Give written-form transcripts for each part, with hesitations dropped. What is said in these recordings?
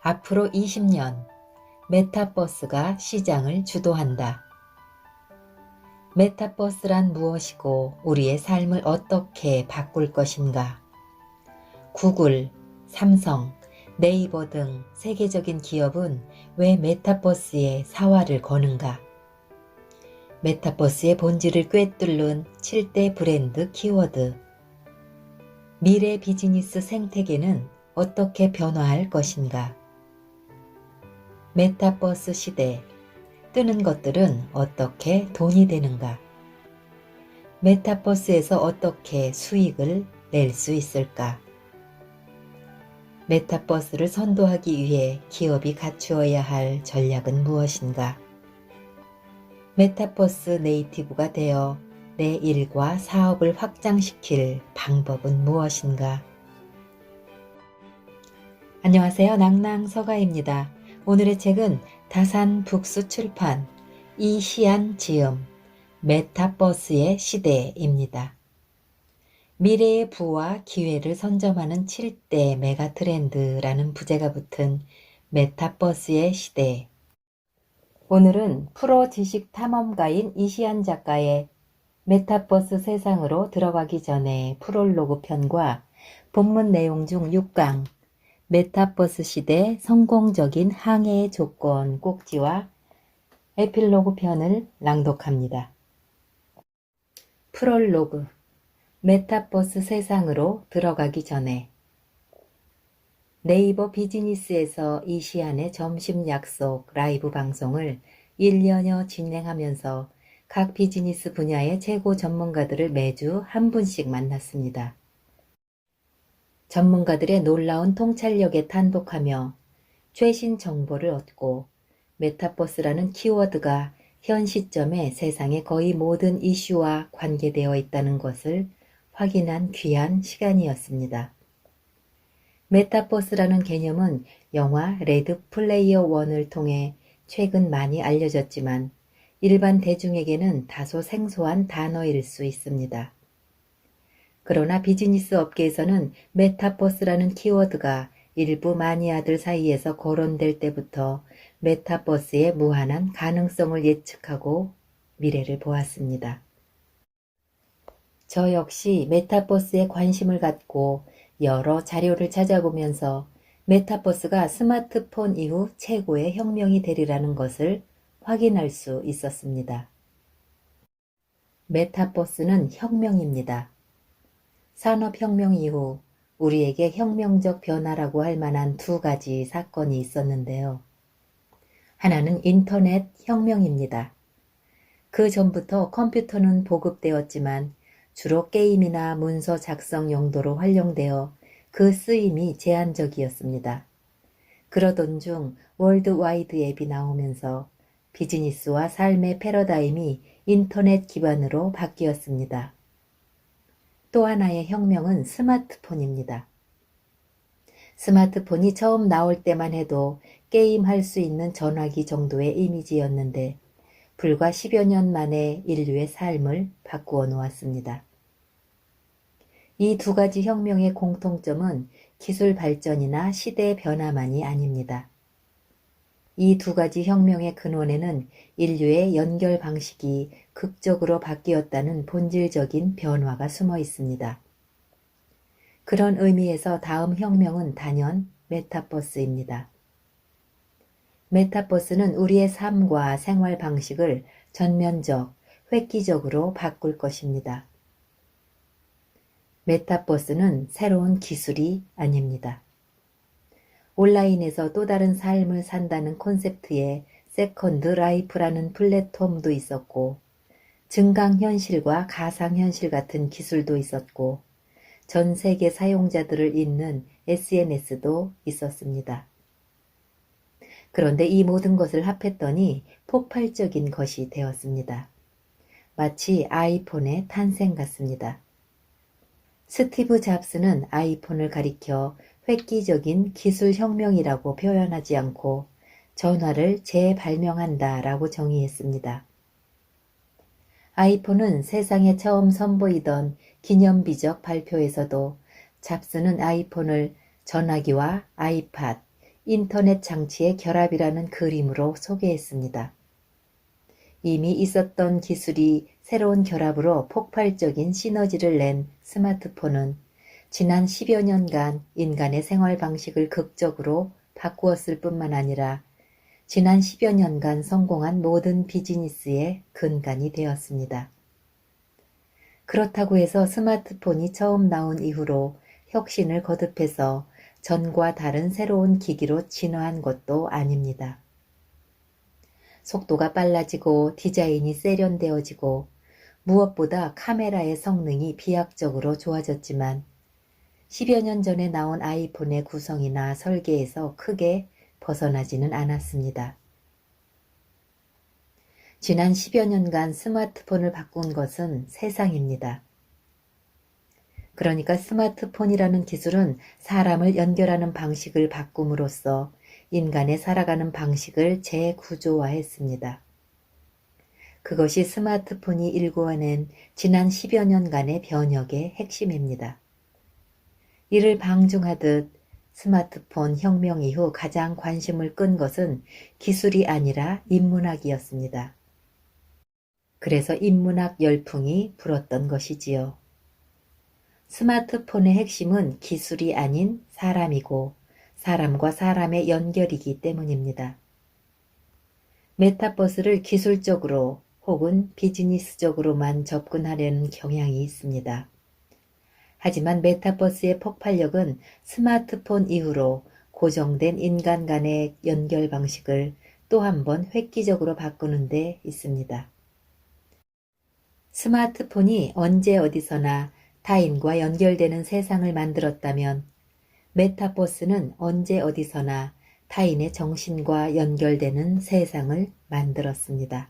앞으로 20년 메타버스가 시장을 주도한다. 메타버스란 무엇이고 우리의 삶을 어떻게 바꿀 것인가? 구글, 삼성, 네이버 등 세계적인 기업은 왜 메타버스에 사활을 거는가? 메타버스의 본질을 꿰뚫는 7대 브랜드 키워드. 미래 비즈니스 생태계는 어떻게 변화할 것인가? 메타버스 시대, 뜨는 것들은 어떻게 돈이 되는가? 메타버스에서 어떻게 수익을 낼 수 있을까? 메타버스를 선도하기 위해 기업이 갖추어야 할 전략은 무엇인가? 메타버스 네이티브가 되어 내 일과 사업을 확장시킬 방법은 무엇인가? 안녕하세요. 낭낭서가입니다. 오늘의 책은 다산 북수 출판 이시안 지음 메타버스의 시대입니다. 미래의 부와 기회를 선점하는 7대 메가트렌드라는 부제가 붙은 메타버스의 시대. 오늘은 프로 지식 탐험가인 이시안 작가의 메타버스 세상으로 들어가기 전에 프롤로그 편과 본문 내용 중 6강 메타버스 시대 성공적인 항해의 조건 꼭지와 에필로그 편을 낭독합니다. 프롤로그 메타버스 세상으로 들어가기 전에 네이버 비즈니스에서 이시안의 점심 약속 라이브 방송을 1년여 진행하면서 각 비즈니스 분야의 최고 전문가들을 매주 한 분씩 만났습니다. 전문가들의 놀라운 통찰력에 탄독하며 최신 정보를 얻고 메타버스라는 키워드가 현 시점에 세상의 거의 모든 이슈와 관계되어 있다는 것을 확인한 귀한 시간이었습니다. 메타버스라는 개념은 영화 레드 플레이어 1을 통해 최근 많이 알려졌지만 일반 대중에게는 다소 생소한 단어일 수 있습니다. 그러나 비즈니스 업계에서는 메타버스라는 키워드가 일부 마니아들 사이에서 거론될 때부터 메타버스의 무한한 가능성을 예측하고 미래를 보았습니다. 저 역시 메타버스에 관심을 갖고 여러 자료를 찾아보면서 메타버스가 스마트폰 이후 최고의 혁명이 되리라는 것을 확인할 수 있었습니다. 메타버스는 혁명입니다. 산업혁명 이후 우리에게 혁명적 변화라고 할 만한 두 가지 사건이 있었는데요. 하나는 인터넷 혁명입니다. 그 전부터 컴퓨터는 보급되었지만 주로 게임이나 문서 작성 용도로 활용되어 그 쓰임이 제한적이었습니다. 그러던 중 월드와이드 앱이 나오면서 비즈니스와 삶의 패러다임이 인터넷 기반으로 바뀌었습니다. 또 하나의 혁명은 스마트폰입니다. 스마트폰이 처음 나올 때만 해도 게임할 수 있는 전화기 정도의 이미지였는데 불과 10여 년 만에 인류의 삶을 바꾸어 놓았습니다. 이 두 가지 혁명의 공통점은 기술 발전이나 시대 변화만이 아닙니다. 이 두 가지 혁명의 근원에는 인류의 연결 방식이 극적으로 바뀌었다는 본질적인 변화가 숨어 있습니다. 그런 의미에서 다음 혁명은 단연 메타버스입니다. 메타버스는 우리의 삶과 생활 방식을 전면적, 획기적으로 바꿀 것입니다. 메타버스는 새로운 기술이 아닙니다. 온라인에서 또 다른 삶을 산다는 콘셉트의 세컨드 라이프라는 플랫폼도 있었고 증강현실과 가상현실 같은 기술도 있었고 전 세계 사용자들을 잇는 SNS도 있었습니다. 그런데 이 모든 것을 합했더니 폭발적인 것이 되었습니다. 마치 아이폰의 탄생 같습니다. 스티브 잡스는 아이폰을 가리켜 획기적인 기술혁명이라고 표현하지 않고 전화를 재발명한다 라고 정의했습니다. 아이폰은 세상에 처음 선보이던 기념비적 발표에서도 잡스는 아이폰을 전화기와 아이팟, 인터넷 장치의 결합이라는 그림으로 소개했습니다. 이미 있었던 기술이 새로운 결합으로 폭발적인 시너지를 낸 스마트폰은 지난 10여 년간 인간의 생활 방식을 극적으로 바꾸었을 뿐만 아니라 지난 10여 년간 성공한 모든 비즈니스의 근간이 되었습니다. 그렇다고 해서 스마트폰이 처음 나온 이후로 혁신을 거듭해서 전과 다른 새로운 기기로 진화한 것도 아닙니다. 속도가 빨라지고 디자인이 세련되어지고 무엇보다 카메라의 성능이 비약적으로 좋아졌지만 10여 년 전에 나온 아이폰의 구성이나 설계에서 크게 벗어나지는 않았습니다. 지난 10여 년간 스마트폰을 바꾼 것은 세상입니다. 그러니까 스마트폰이라는 기술은 사람을 연결하는 방식을 바꿈으로써 인간의 살아가는 방식을 재구조화했습니다. 그것이 스마트폰이 일구어낸 지난 10여 년간의 변혁의 핵심입니다. 이를 방증하듯 스마트폰 혁명 이후 가장 관심을 끈 것은 기술이 아니라 인문학이었습니다. 그래서 인문학 열풍이 불었던 것이지요. 스마트폰의 핵심은 기술이 아닌 사람이고 사람과 사람의 연결이기 때문입니다. 메타버스를 기술적으로 혹은 비즈니스적으로만 접근하려는 경향이 있습니다. 하지만 메타버스의 폭발력은 스마트폰 이후로 고정된 인간 간의 연결 방식을 또 한 번 획기적으로 바꾸는 데 있습니다. 스마트폰이 언제 어디서나 타인과 연결되는 세상을 만들었다면 메타버스는 언제 어디서나 타인의 정신과 연결되는 세상을 만들었습니다.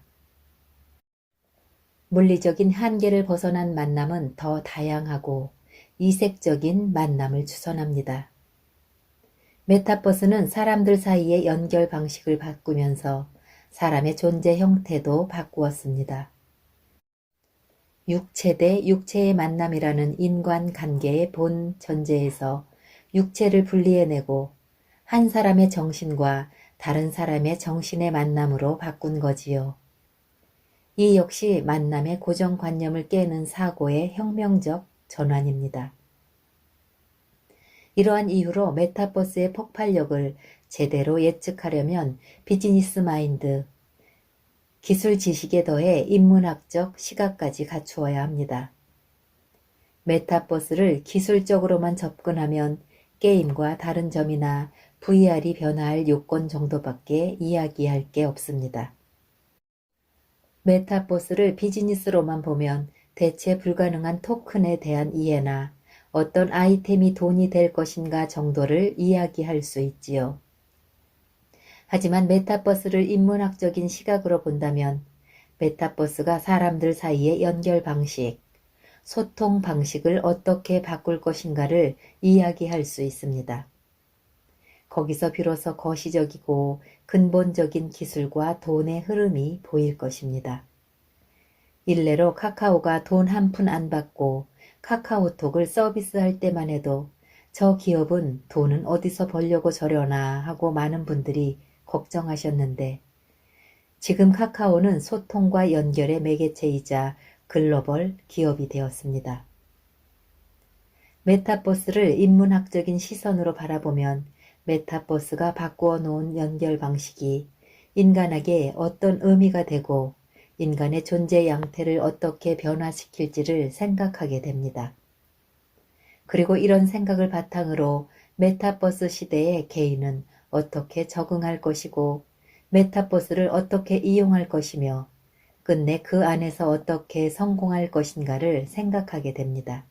물리적인 한계를 벗어난 만남은 더 다양하고 이색적인 만남을 추선합니다. 메타버스는 사람들 사이의 연결 방식을 바꾸면서 사람의 존재 형태도 바꾸었습니다. 육체 대 육체의 만남이라는 인간관계의 본 전제에서 육체를 분리해내고 한 사람의 정신과 다른 사람의 정신의 만남으로 바꾼 거지요. 이 역시 만남의 고정관념을 깨는 사고의 혁명적 전환입니다. 이러한 이유로 메타버스의 폭발력을 제대로 예측하려면 비즈니스 마인드, 기술 지식에 더해 인문학적 시각까지 갖추어야 합니다. 메타버스를 기술적으로만 접근하면 게임과 다른 점이나 VR이 변화할 요건 정도밖에 이야기할 게 없습니다. 메타버스를 비즈니스로만 보면 대체 불가능한 토큰에 대한 이해나 어떤 아이템이 돈이 될 것인가 정도를 이야기할 수 있지요. 하지만 메타버스를 인문학적인 시각으로 본다면 메타버스가 사람들 사이의 연결 방식, 소통 방식을 어떻게 바꿀 것인가를 이야기할 수 있습니다. 거기서 비로소 거시적이고 근본적인 기술과 돈의 흐름이 보일 것입니다. 일례로 카카오가 돈 한 푼 안 받고 카카오톡을 서비스할 때만 해도 저 기업은 돈은 어디서 벌려고 저려나 하고 많은 분들이 걱정하셨는데 지금 카카오는 소통과 연결의 매개체이자 글로벌 기업이 되었습니다. 메타버스를 인문학적인 시선으로 바라보면 메타버스가 바꾸어 놓은 연결 방식이 인간에게 어떤 의미가 되고 인간의 존재 양태를 어떻게 변화시킬지를 생각하게 됩니다. 그리고 이런 생각을 바탕으로 메타버스 시대에 개인은 어떻게 적응할 것이고 메타버스를 어떻게 이용할 것이며 끝내 그 안에서 어떻게 성공할 것인가를 생각하게 됩니다.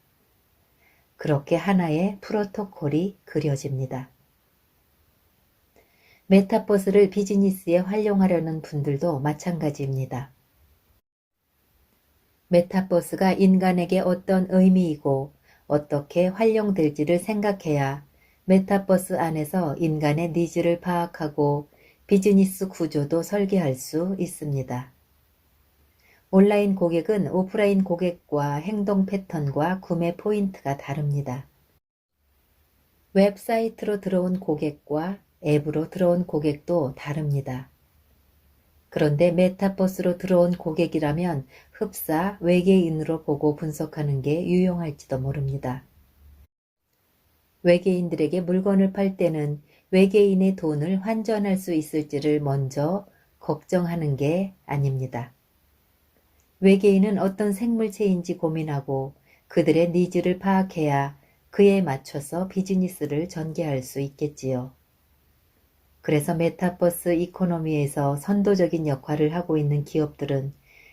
그렇게 하나의 프로토콜이 그려집니다. 메타버스를 비즈니스에 활용하려는 분들도 마찬가지입니다. 메타버스가 인간에게 어떤 의미이고 어떻게 활용될지를 생각해야 메타버스 안에서 인간의 니즈를 파악하고 비즈니스 구조도 설계할 수 있습니다. 온라인 고객은 오프라인 고객과 행동 패턴과 구매 포인트가 다릅니다. 웹사이트로 들어온 고객과 앱으로 들어온 고객도 다릅니다. 그런데 메타버스로 들어온 고객이라면 흡사 외계인으로 보고 분석하는 게 유용할지도 모릅니다. 외계인들에게 물건을 팔 때는 외계인의 돈을 환전할 수 있을지를 먼저 걱정하는 게 아닙니다. 외계인은 어떤 생물체인지 고민하고 그들의 니즈를 파악해야 그에 맞춰서 비즈니스를 전개할 수 있겠지요. 그래서 메타버스 이코노미에서 선도적인 역할을 하고 있는 기업들은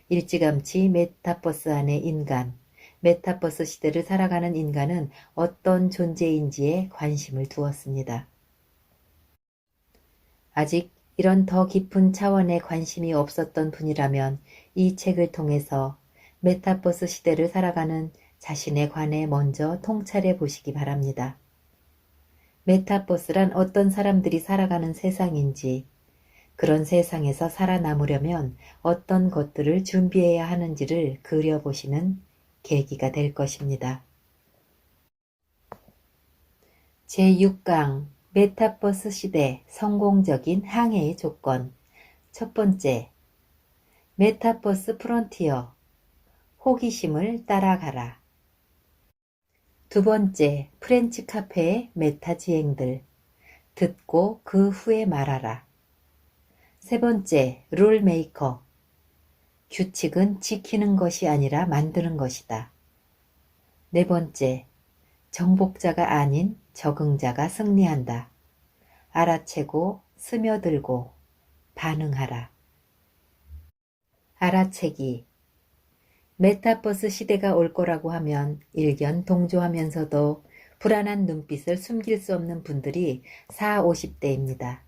일찌감치 메타버스 안의 인간, 메타버스 시대를 살아가는 인간은 어떤 존재인지에 관심을 두었습니다. 아직 이런 더 깊은 차원의 관심이 없었던 분이라면 이 책을 통해서 메타버스 시대를 살아가는 자신에 관해 먼저 통찰해 보시기 바랍니다. 메타버스란 어떤 사람들이 살아가는 세상인지, 그런 세상에서 살아남으려면 어떤 것들을 준비해야 하는지를 그려보시는 계기가 될 것입니다. 제6강 메타버스 시대 성공적인 항해의 조건. 첫 번째, 메타버스 프론티어, 호기심을 따라가라. 두 번째, 프렌치 카페의 메타 지행들, 듣고 그 후에 말하라. 세 번째, 룰 메이커, 규칙은 지키는 것이 아니라 만드는 것이다. 네 번째, 정복자가 아닌 적응자가 승리한다. 알아채고 스며들고 반응하라. 알아채기. 메타버스 시대가 올 거라고 하면 일견 동조하면서도 불안한 눈빛을 숨길 수 없는 분들이 40, 50대입니다.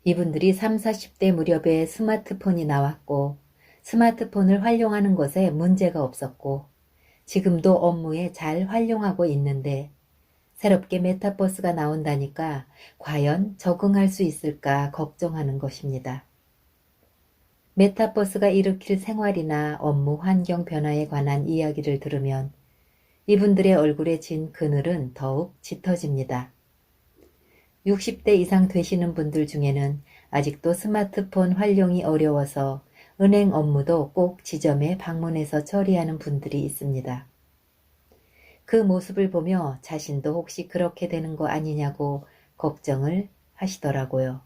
이분들이 30, 40대 무렵에 스마트폰이 나왔고 스마트폰을 활용하는 것에 문제가 없었고 지금도 업무에 잘 활용하고 있는데 새롭게 메타버스가 나온다니까 과연 적응할 수 있을까 걱정하는 것입니다. 메타버스가 일으킬 생활이나 업무 환경 변화에 관한 이야기를 들으면 이분들의 얼굴에 진 그늘은 더욱 짙어집니다. 60대 이상 되시는 분들 중에는 아직도 스마트폰 활용이 어려워서 은행 업무도 꼭 지점에 방문해서 처리하는 분들이 있습니다. 그 모습을 보며 자신도 혹시 그렇게 되는 거 아니냐고 걱정을 하시더라고요.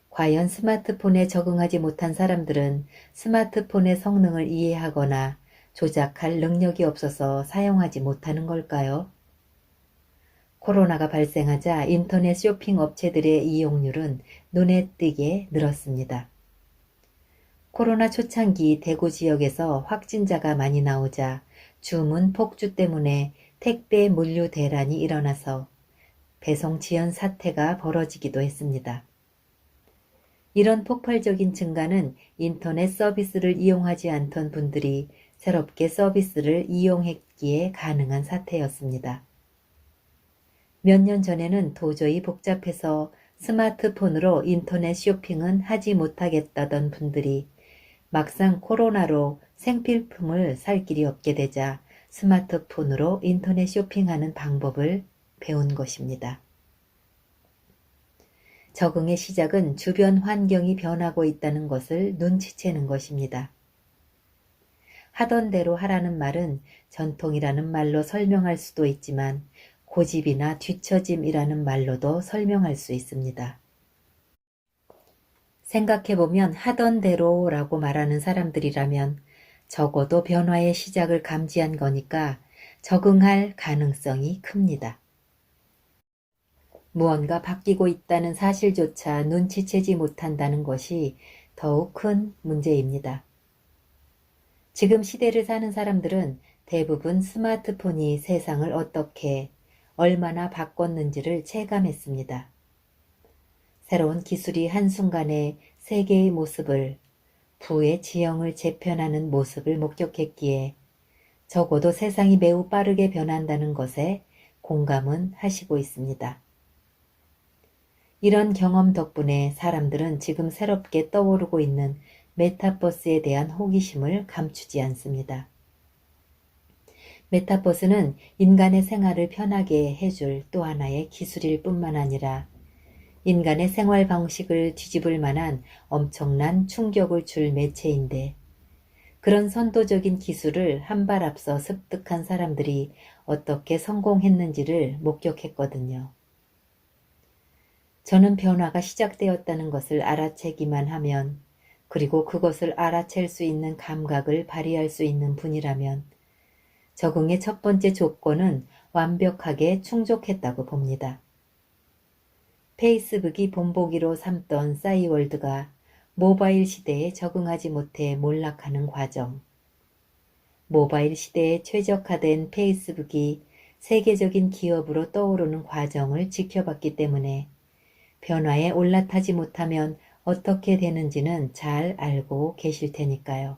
과연 스마트폰에 적응하지 못한 사람들은 스마트폰의 성능을 이해하거나 조작할 능력이 없어서 사용하지 못하는 걸까요? 코로나가 발생하자 인터넷 쇼핑 업체들의 이용률은 눈에 띄게 늘었습니다. 코로나 초창기 대구 지역에서 확진자가 많이 나오자 주문 폭주 때문에 택배 물류 대란이 일어나서 배송 지연 사태가 벌어지기도 했습니다. 이런 폭발적인 증가는 인터넷 서비스를 이용하지 않던 분들이 새롭게 서비스를 이용했기에 가능한 사태였습니다. 몇 년 전에는 도저히 복잡해서 스마트폰으로 인터넷 쇼핑은 하지 못하겠다던 분들이 막상 코로나로 생필품을 살 길이 없게 되자 스마트폰으로 인터넷 쇼핑하는 방법을 배운 것입니다. 적응의 시작은 주변 환경이 변하고 있다는 것을 눈치채는 것입니다. 하던 대로 하라는 말은 전통이라는 말로 설명할 수도 있지만 고집이나 뒤처짐이라는 말로도 설명할 수 있습니다. 생각해보면 하던 대로라고 말하는 사람들이라면 적어도 변화의 시작을 감지한 거니까 적응할 가능성이 큽니다. 무언가 바뀌고 있다는 사실조차 눈치채지 못한다는 것이 더욱 큰 문제입니다. 지금 시대를 사는 사람들은 대부분 스마트폰이 세상을 어떻게, 얼마나 바꿨는지를 체감했습니다. 새로운 기술이 한순간에 세계의 모습을, 부의 지형을 재편하는 모습을 목격했기에 적어도 세상이 매우 빠르게 변한다는 것에 공감은 하시고 있습니다. 이런 경험 덕분에 사람들은 지금 새롭게 떠오르고 있는 메타버스에 대한 호기심을 감추지 않습니다. 메타버스는 인간의 생활을 편하게 해줄 또 하나의 기술일 뿐만 아니라 인간의 생활 방식을 뒤집을 만한 엄청난 충격을 줄 매체인데 그런 선도적인 기술을 한 발 앞서 습득한 사람들이 어떻게 성공했는지를 목격했거든요. 저는 변화가 시작되었다는 것을 알아채기만 하면 그리고 그것을 알아챌 수 있는 감각을 발휘할 수 있는 분이라면 적응의 첫 번째 조건은 완벽하게 충족했다고 봅니다. 페이스북이 본보기로 삼던 싸이월드가 모바일 시대에 적응하지 못해 몰락하는 과정. 모바일 시대에 최적화된 페이스북이 세계적인 기업으로 떠오르는 과정을 지켜봤기 때문에 변화에 올라타지 못하면 어떻게 되는지는 잘 알고 계실 테니까요.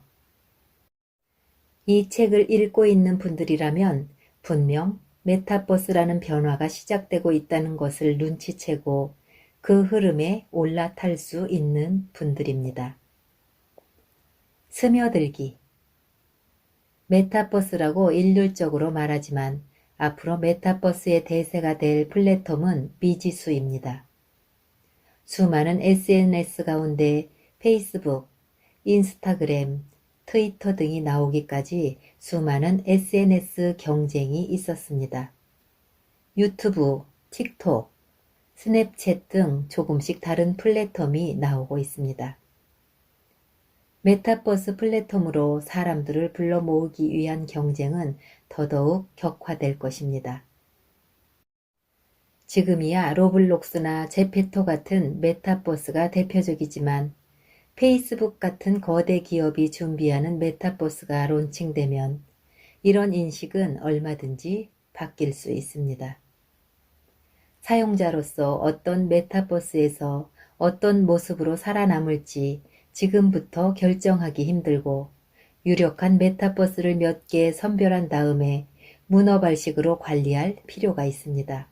이 책을 읽고 있는 분들이라면 분명 메타버스라는 변화가 시작되고 있다는 것을 눈치채고 그 흐름에 올라탈 수 있는 분들입니다. 스며들기. 메타버스라고 일률적으로 말하지만 앞으로 메타버스의 대세가 될 플랫폼은 미지수입니다. 수많은 SNS 가운데 페이스북, 인스타그램, 트위터 등이 나오기까지 수많은 SNS 경쟁이 있었습니다. 유튜브, 틱톡, 스냅챗 등 조금씩 다른 플랫폼이 나오고 있습니다. 메타버스 플랫폼으로 사람들을 불러 모으기 위한 경쟁은 더더욱 격화될 것입니다. 지금이야 로블록스나 제페토 같은 메타버스가 대표적이지만 페이스북 같은 거대 기업이 준비하는 메타버스가 론칭되면 이런 인식은 얼마든지 바뀔 수 있습니다. 사용자로서 어떤 메타버스에서 어떤 모습으로 살아남을지 지금부터 결정하기 힘들고 유력한 메타버스를 몇 개 선별한 다음에 문어발식으로 관리할 필요가 있습니다.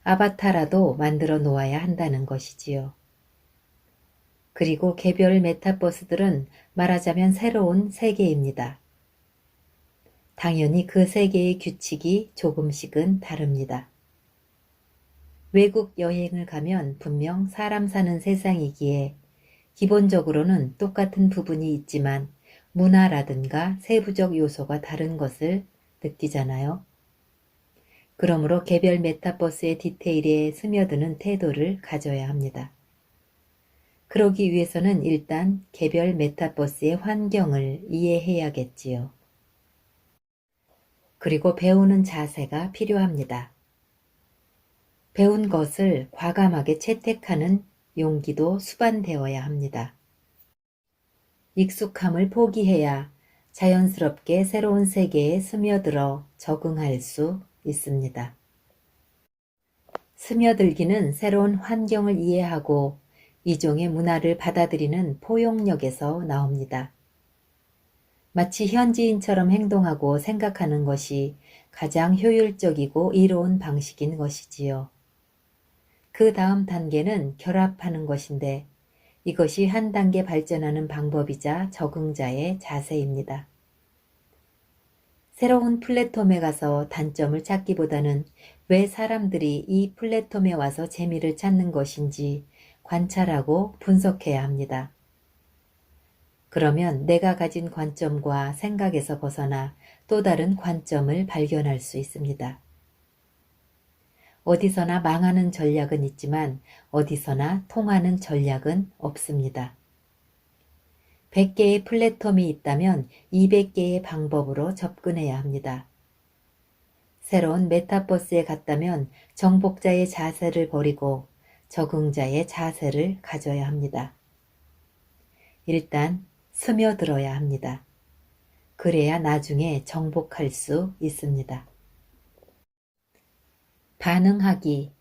아바타라도 만들어 놓아야 한다는 것이지요. 그리고 개별 메타버스들은 말하자면 새로운 세계입니다. 당연히 그 세계의 규칙이 조금씩은 다릅니다. 외국 여행을 가면 분명 사람 사는 세상이기에 기본적으로는 똑같은 부분이 있지만 문화라든가 세부적 요소가 다른 것을 느끼잖아요. 그러므로 개별 메타버스의 디테일에 스며드는 태도를 가져야 합니다. 그러기 위해서는 일단 개별 메타버스의 환경을 이해해야겠지요. 그리고 배우는 자세가 필요합니다. 배운 것을 과감하게 채택하는 용기도 수반되어야 합니다. 익숙함을 포기해야 자연스럽게 새로운 세계에 스며들어 적응할 수 있습니다. 스며들기는 새로운 환경을 이해하고 이종의 문화를 받아들이는 포용력에서 나옵니다. 마치 현지인처럼 행동하고 생각하는 것이 가장 효율적이고 이로운 방식인 것이지요. 그 다음 단계는 결합하는 것인데 이것이 한 단계 발전하는 방법이자 적응자의 자세입니다. 새로운 플랫폼에 가서 단점을 찾기보다는 왜 사람들이 이 플랫폼에 와서 재미를 찾는 것인지 관찰하고 분석해야 합니다. 그러면 내가 가진 관점과 생각에서 벗어나 또 다른 관점을 발견할 수 있습니다. 어디서나 망하는 전략은 있지만 어디서나 통하는 전략은 없습니다. 100개의 플랫폼이 있다면 200개의 방법으로 접근해야 합니다. 새로운 메타버스에 갔다면 정복자의 자세를 버리고 적응자의 자세를 가져야 합니다. 일단 스며들어야 합니다. 그래야 나중에 정복할 수 있습니다. 반응하기.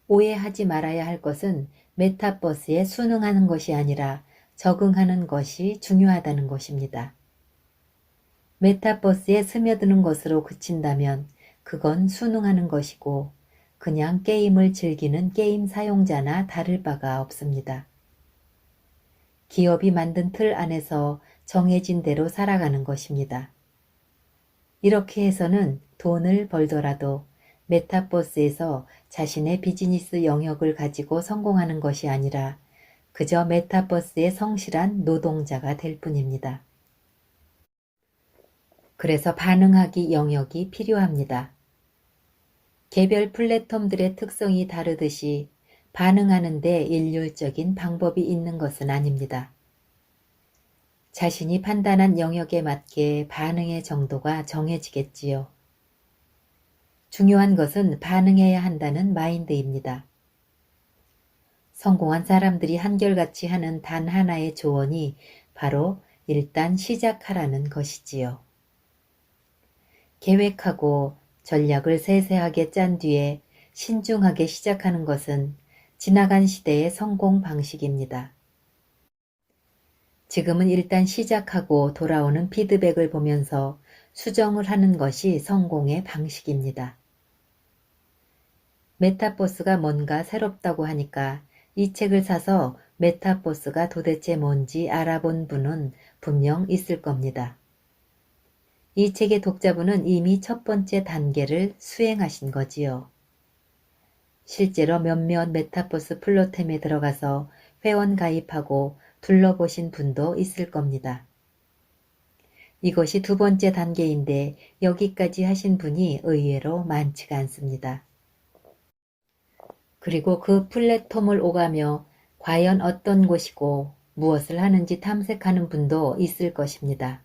오해하지 말아야 할 것은 메타버스에 순응하는 것이 아니라 적응하는 것이 중요하다는 것입니다. 메타버스에 스며드는 것으로 그친다면 그건 순응하는 것이고 그냥 게임을 즐기는 게임 사용자나 다를 바가 없습니다. 기업이 만든 틀 안에서 정해진 대로 살아가는 것입니다. 이렇게 해서는 돈을 벌더라도 메타버스에서 자신의 비즈니스 영역을 가지고 성공하는 것이 아니라 그저 메타버스의 성실한 노동자가 될 뿐입니다. 그래서 반응하기 영역이 필요합니다. 개별 플랫폼들의 특성이 다르듯이 반응하는 데 일률적인 방법이 있는 것은 아닙니다. 자신이 판단한 영역에 맞게 반응의 정도가 정해지겠지요. 중요한 것은 반응해야 한다는 마인드입니다. 성공한 사람들이 한결같이 하는 단 하나의 조언이 바로 일단 시작하라는 것이지요. 계획하고 전략을 세세하게 짠 뒤에 신중하게 시작하는 것은 지나간 시대의 성공 방식입니다. 지금은 일단 시작하고 돌아오는 피드백을 보면서 수정을 하는 것이 성공의 방식입니다. 메타버스가 뭔가 새롭다고 하니까 이 책을 사서 메타버스가 도대체 뭔지 알아본 분은 분명 있을 겁니다. 이 책의 독자분은 이미 첫 번째 단계를 수행하신 거지요. 실제로 몇몇 메타버스 플랫폼에 들어가서 회원 가입하고 둘러보신 분도 있을 겁니다. 이것이 두 번째 단계인데 여기까지 하신 분이 의외로 많지가 않습니다. 그리고 그 플랫폼을 오가며 과연 어떤 곳이고 무엇을 하는지 탐색하는 분도 있을 것입니다.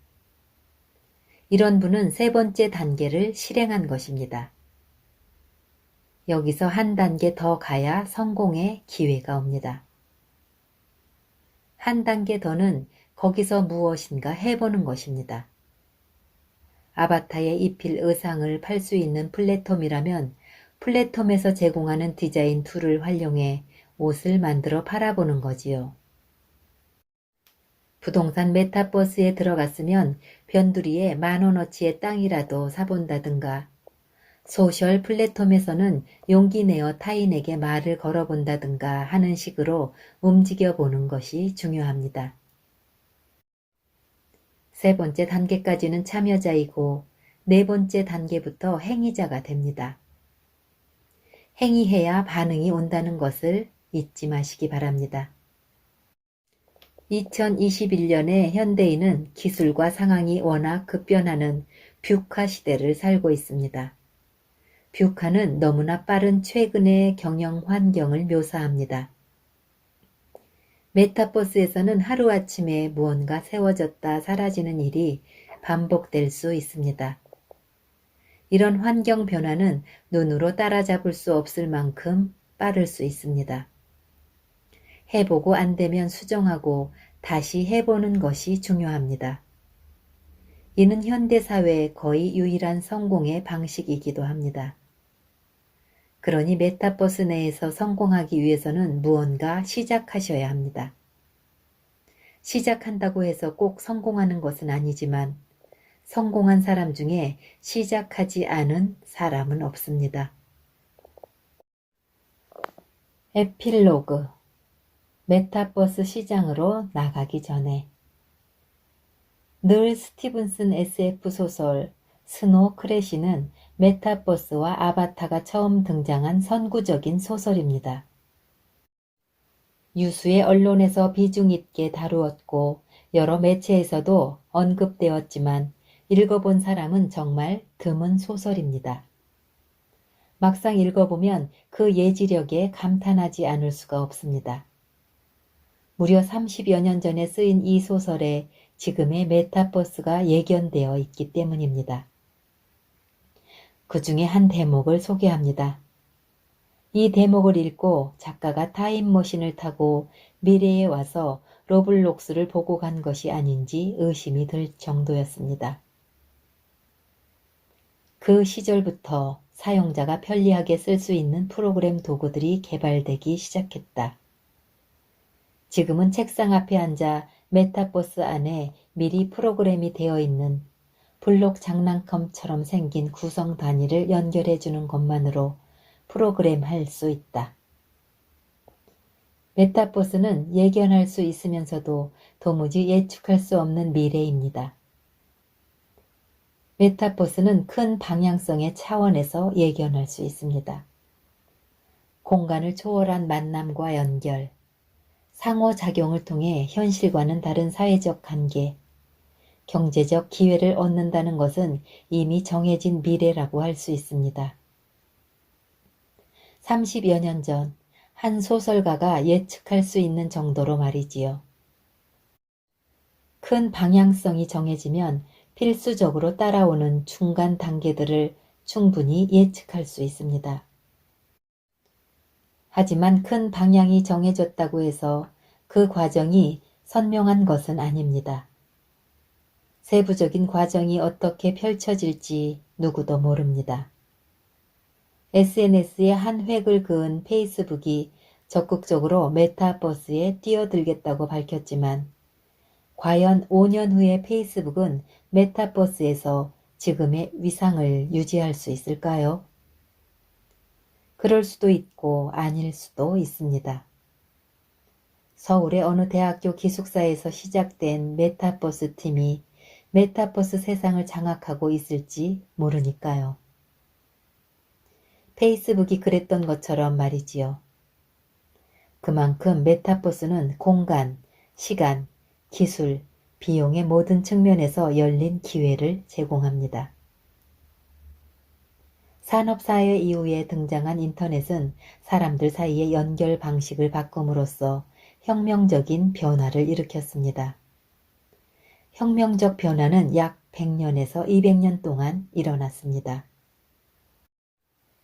이런 분은 세 번째 단계를 실행한 것입니다. 여기서 한 단계 더 가야 성공의 기회가 옵니다. 한 단계 더는 거기서 무엇인가 해보는 것입니다. 아바타에 입힐 의상을 팔 수 있는 플랫폼이라면 플랫폼에서 제공하는 디자인 툴을 활용해 옷을 만들어 팔아보는 거지요. 부동산 메타버스에 들어갔으면 변두리에 10,000원어치의 땅이라도 사본다든가 소셜 플랫폼에서는 용기 내어 타인에게 말을 걸어본다든가 하는 식으로 움직여보는 것이 중요합니다. 세 번째 단계까지는 참여자이고 네 번째 단계부터 행위자가 됩니다. 행위해야 반응이 온다는 것을 잊지 마시기 바랍니다. 2021년에 현대인은 기술과 상황이 워낙 급변하는 뷰카 시대를 살고 있습니다. 뷰카는 너무나 빠른 최근의 경영 환경을 묘사합니다. 메타버스에서는 하루아침에 무언가 세워졌다 사라지는 일이 반복될 수 있습니다. 이런 환경 변화는 눈으로 따라잡을 수 없을 만큼 빠를 수 있습니다. 해보고 안 되면 수정하고 다시 해보는 것이 중요합니다. 이는 현대사회의 거의 유일한 성공의 방식이기도 합니다. 그러니 메타버스 내에서 성공하기 위해서는 무언가 시작하셔야 합니다. 시작한다고 해서 꼭 성공하는 것은 아니지만 성공한 사람 중에 시작하지 않은 사람은 없습니다. 에필로그 메타버스 시장으로 나가기 전에 늘 스티븐슨 SF 소설 스노우 크래시는 메타버스와 아바타가 처음 등장한 선구적인 소설입니다. 유수의 언론에서 비중 있게 다루었고 여러 매체에서도 언급되었지만 읽어본 사람은 정말 드문 소설입니다. 막상 읽어보면 그 예지력에 감탄하지 않을 수가 없습니다. 무려 30여 년 전에 쓰인 이 소설에 지금의 메타버스가 예견되어 있기 때문입니다. 그 중에 한 대목을 소개합니다. 이 대목을 읽고 작가가 타임머신을 타고 미래에 와서 로블록스를 보고 간 것이 아닌지 의심이 들 정도였습니다. 그 시절부터 사용자가 편리하게 쓸 수 있는 프로그램 도구들이 개발되기 시작했다. 지금은 책상 앞에 앉아 메타버스 안에 미리 프로그램이 되어 있는 블록 장난감처럼 생긴 구성 단위를 연결해주는 것만으로 프로그램 할 수 있다. 메타버스는 예견할 수 있으면서도 도무지 예측할 수 없는 미래입니다. 메타버스는 큰 방향성의 차원에서 예견할 수 있습니다. 공간을 초월한 만남과 연결, 상호작용을 통해 현실과는 다른 사회적 관계, 경제적 기회를 얻는다는 것은 이미 정해진 미래라고 할 수 있습니다. 30여 년 전 한 소설가가 예측할 수 있는 정도로 말이지요. 큰 방향성이 정해지면 필수적으로 따라오는 중간 단계들을 충분히 예측할 수 있습니다. 하지만 큰 방향이 정해졌다고 해서 그 과정이 선명한 것은 아닙니다. 세부적인 과정이 어떻게 펼쳐질지 누구도 모릅니다. SNS에 한 획을 그은 페이스북이 적극적으로 메타버스에 뛰어들겠다고 밝혔지만 과연 5년 후에 페이스북은 메타버스에서 지금의 위상을 유지할 수 있을까요? 그럴 수도 있고 아닐 수도 있습니다. 서울의 어느 대학교 기숙사에서 시작된 메타버스 팀이 메타버스 세상을 장악하고 있을지 모르니까요. 페이스북이 그랬던 것처럼 말이지요. 그만큼 메타버스는 공간, 시간, 기술, 비용의 모든 측면에서 열린 기회를 제공합니다. 산업사회 이후에 등장한 인터넷은 사람들 사이의 연결 방식을 바꿈으로써 혁명적인 변화를 일으켰습니다. 혁명적 변화는 약 100년에서 200년 동안 일어났습니다.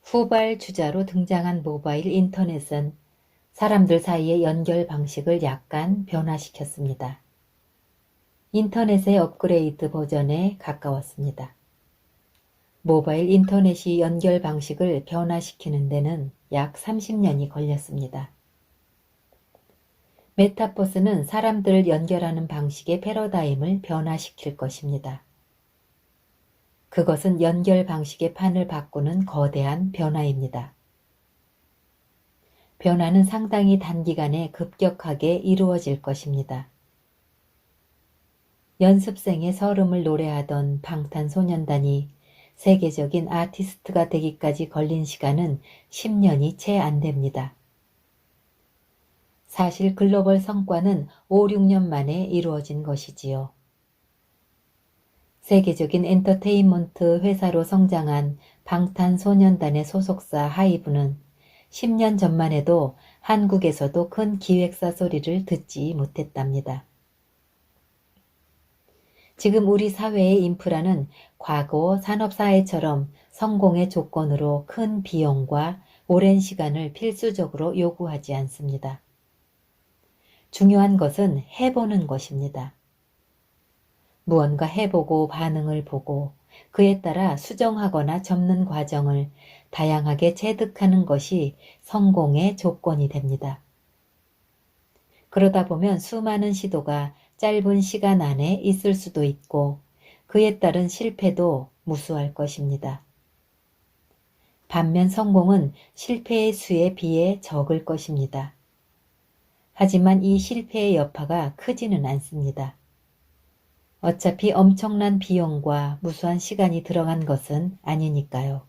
후발주자로 등장한 모바일 인터넷은 사람들 사이의 연결 방식을 약간 변화시켰습니다. 인터넷의 업그레이드 버전에 가까웠습니다. 모바일 인터넷이 연결 방식을 변화시키는 데는 약 30년이 걸렸습니다. 메타버스는 사람들을 연결하는 방식의 패러다임을 변화시킬 것입니다. 그것은 연결 방식의 판을 바꾸는 거대한 변화입니다. 변화는 상당히 단기간에 급격하게 이루어질 것입니다. 연습생의 서름을 노래하던 방탄소년단이 세계적인 아티스트가 되기까지 걸린 시간은 10년이 채 안 됩니다. 사실 글로벌 성과는 5, 6년 만에 이루어진 것이지요. 세계적인 엔터테인먼트 회사로 성장한 방탄소년단의 소속사 하이브는 10년 전만 해도 한국에서도 큰 기획사 소리를 듣지 못했답니다. 지금 우리 사회의 인프라는 과거 산업사회처럼 성공의 조건으로 큰 비용과 오랜 시간을 필수적으로 요구하지 않습니다. 중요한 것은 해보는 것입니다. 무언가 해보고 반응을 보고 그에 따라 수정하거나 접는 과정을 다양하게 체득하는 것이 성공의 조건이 됩니다. 그러다 보면 수많은 시도가 짧은 시간 안에 있을 수도 있고 그에 따른 실패도 무수할 것입니다. 반면 성공은 실패의 수에 비해 적을 것입니다. 하지만 이 실패의 여파가 크지는 않습니다. 어차피 엄청난 비용과 무수한 시간이 들어간 것은 아니니까요.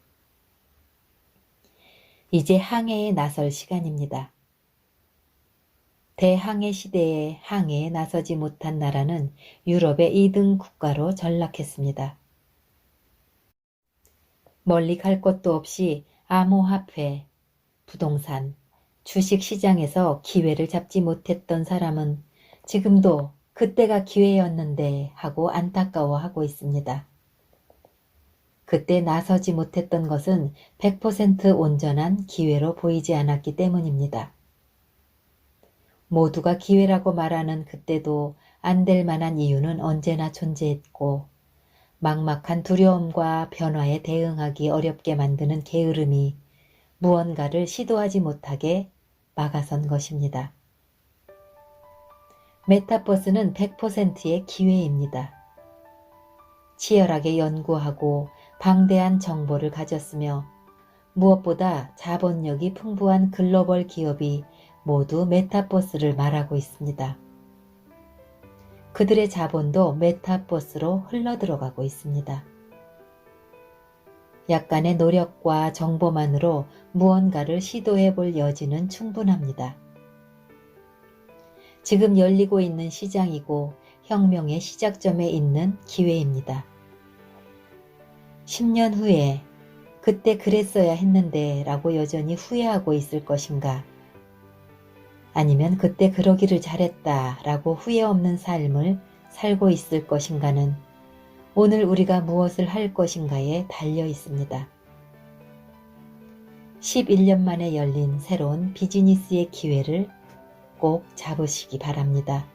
이제 항해에 나설 시간입니다. 대항해 시대에 항해에 나서지 못한 나라는 유럽의 2등 국가로 전락했습니다. 멀리 갈 것도 없이 암호화폐, 부동산, 주식시장에서 기회를 잡지 못했던 사람은 지금도 그때가 기회였는데 하고 안타까워하고 있습니다. 그때 나서지 못했던 것은 100% 온전한 기회로 보이지 않았기 때문입니다. 모두가 기회라고 말하는 그때도 안 될 만한 이유는 언제나 존재했고 막막한 두려움과 변화에 대응하기 어렵게 만드는 게으름이 무언가를 시도하지 못하게 막아선 것입니다. 메타버스는 100%의 기회입니다. 치열하게 연구하고 방대한 정보를 가졌으며 무엇보다 자본력이 풍부한 글로벌 기업이 모두 메타버스를 말하고 있습니다. 그들의 자본도 메타버스로 흘러들어가고 있습니다. 약간의 노력과 정보만으로 무언가를 시도해 볼 여지는 충분합니다. 지금 열리고 있는 시장이고 혁명의 시작점에 있는 기회입니다. 10년 후에 그때 그랬어야 했는데 라고 여전히 후회하고 있을 것인가? 아니면 그때 그러기를 잘했다 라고 후회 없는 삶을 살고 있을 것인가는 오늘 우리가 무엇을 할 것인가에 달려 있습니다. 11년 만에 열린 새로운 비즈니스의 기회를 꼭 잡으시기 바랍니다.